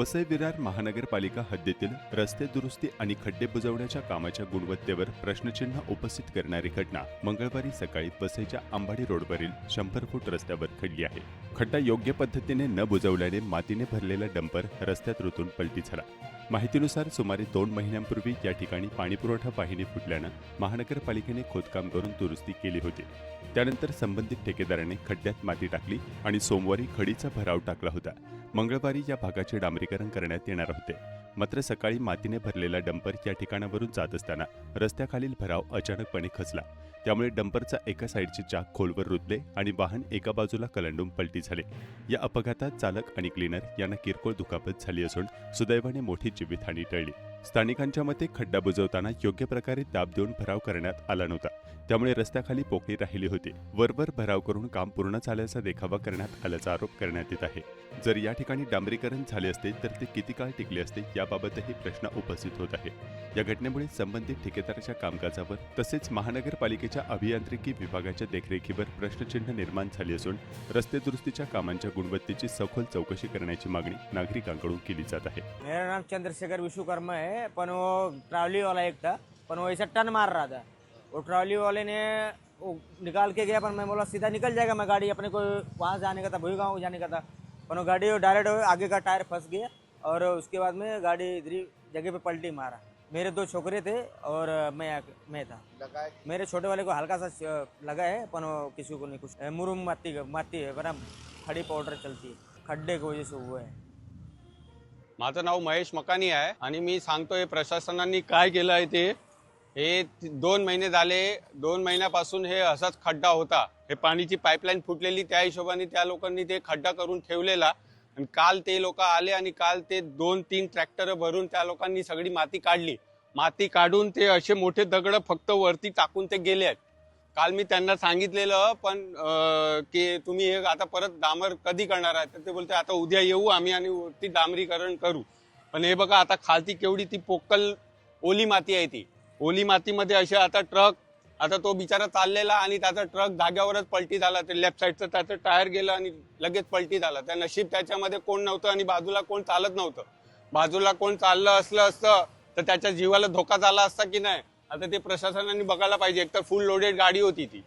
वसई विरार महानगरपालिका हद्दीतील रस्ते दुरुस्ती आणि खड्डे बुजवण्याच्या कामाच्या गुणवत्तेवर प्रश्नचिन्ह उपस्थित करणारी घटना मंगळवारी सकाळी वसईच्या अंबाडी रोडवरील 100 फूट रस्त्यावर घडली आहे। खड्डा योग्य पद्धतीने न बुजवल्याने मातीने भरलेला डंपर रस्त्यात रुतून पलटी झाला। माहितीनुसार सुमारे 2 महिन्यांपूर्वी या ठिकाणी पाणीपुरवठा वाहिनी फुटल्यानं महानगरपालिकेने खोदकाम करून दुरुस्ती केली होती। त्यानंतर संबंधित ठेकेदाराने खड्ड्यात माती टाकली आणि सोमवारी खडीचा भराव टाकला होता। मंगळवारी या भागाचे डांबरीकरण करण्यात येणार होते, मात्र सकाळी मातीने भरलेला डंपर या ठिकाणावरून जात असताना रस्त्याखालील भराव अचानकपणे खचला। त्यामुळे डंपरचा एका साईडचे चाक खोलवर रुतले आणि वाहन एका बाजूला कलंडून पलटी झाले। या अपघातात चालक आणि क्लीनर यांना किरकोळ दुखापत झाली असून सुदैवाने मोठी जीवितहानी टळली। स्थानिकांच्या मते खड्डा बुजवताना योग्य प्रकारे दाब देऊन भराव करण्यात आला नव्हता, त्यामुळे रस्त्याखाली पोकळी राहिली होती। वरवर भराव करून काम पूर्ण झाल्याचा देखावा करण्यात आल्याचा आरोप करण्यात येत आहे। जर या ठिकाणी डांबरीकरण झाले असते तर ते किती काळ टिकले असते याबाबतही प्रश्न उपस्थित होत आहे। या घटनेमुळे संबंधित ठेकेदाराच्या कामकाजावर तसेच महानगरपालिकेच्या अभियांत्रिकी विभागाच्या देखरेखीवर प्रश्नचिन्ह निर्माण झाले असून रस्ते दुरुस्तीच्या कामांच्या गुणवत्तेची सखोल चौकशी करण्याची मागणी नागरिकांकडून केली जात आहे। मेरा नाम चंद्रशेखर विश्वकर्मा है, पर वो ट्रॉली वाला एक था, पर वो ऐसा टर्न मार रहा था। वो ट्रॉली वाले ने वो निकाल के गया, पर मैं बोला सीधा निकल जाएगा, मैं गाड़ी अपने को वहाँ जाने का था, भूईगांव जाने का था, पर वो गाड़ी डायरेक्ट आगे का टायर फंस गया और उसके बाद में गाड़ी इधर जगह पे पलटी मारा। मेरे 2 छोकरे थे और मैं था। मेरे छोटे वाले को हल्का सा लगा है, पर वो किसी को नहीं कुछ। मुरुम माती है बना, खड़ी पाउडर चलती है, खड्डे की वजह से हुआ है। माझं नाव महेश मकानी आहे आणि मी सांगतोय प्रशासनाने काय केलं आहे ते। हे 2 महिने झाले, 2 महिन्यापासून हे असाच खड्डा होता। हे पाणीची पाईपलाईन फुटलेली, त्या हिशोबाने त्या लोकांनी ते खड्डा करून ठेवलेला आणि काल ते लोक आले आणि काल ते 2-3 ट्रॅक्टर भरून त्या लोकांनी सगळी माती काढली। माती काढून ते असे मोठे दगड फक्त वरती टाकून ते गेले आहेत। काल मी त्यांना सांगितलेलं पण की तुम्ही हे आता परत डांबर कधी करणार आहे, तर ते बोलते आता उद्या येऊ आम्ही आणि वरती डांबरीकरण करू। पण हे बघा आता खालती केवढी ती पोकल ओली माती आहे। ती ओली मातीमध्ये असे आता ट्रक, आता तो बिचारा चाललेला आणि त्याचा ट्रक जाग्यावरच पलटी झाला। ते लेफ्ट साईडचं त्याचं टायर गेलं आणि लगेच पलटी झाला। त्या नशीब त्याच्यामध्ये कोण नव्हतं आणि बाजूला कोण चालत नव्हतं। बाजूला कोण चाललं असतं तर त्याच्या जीवाला धोका झाला असता की नाही, आता ते प्रशासनाने बघायला पाहिजे। एकतर फुल लोडेड गाडी होती ती,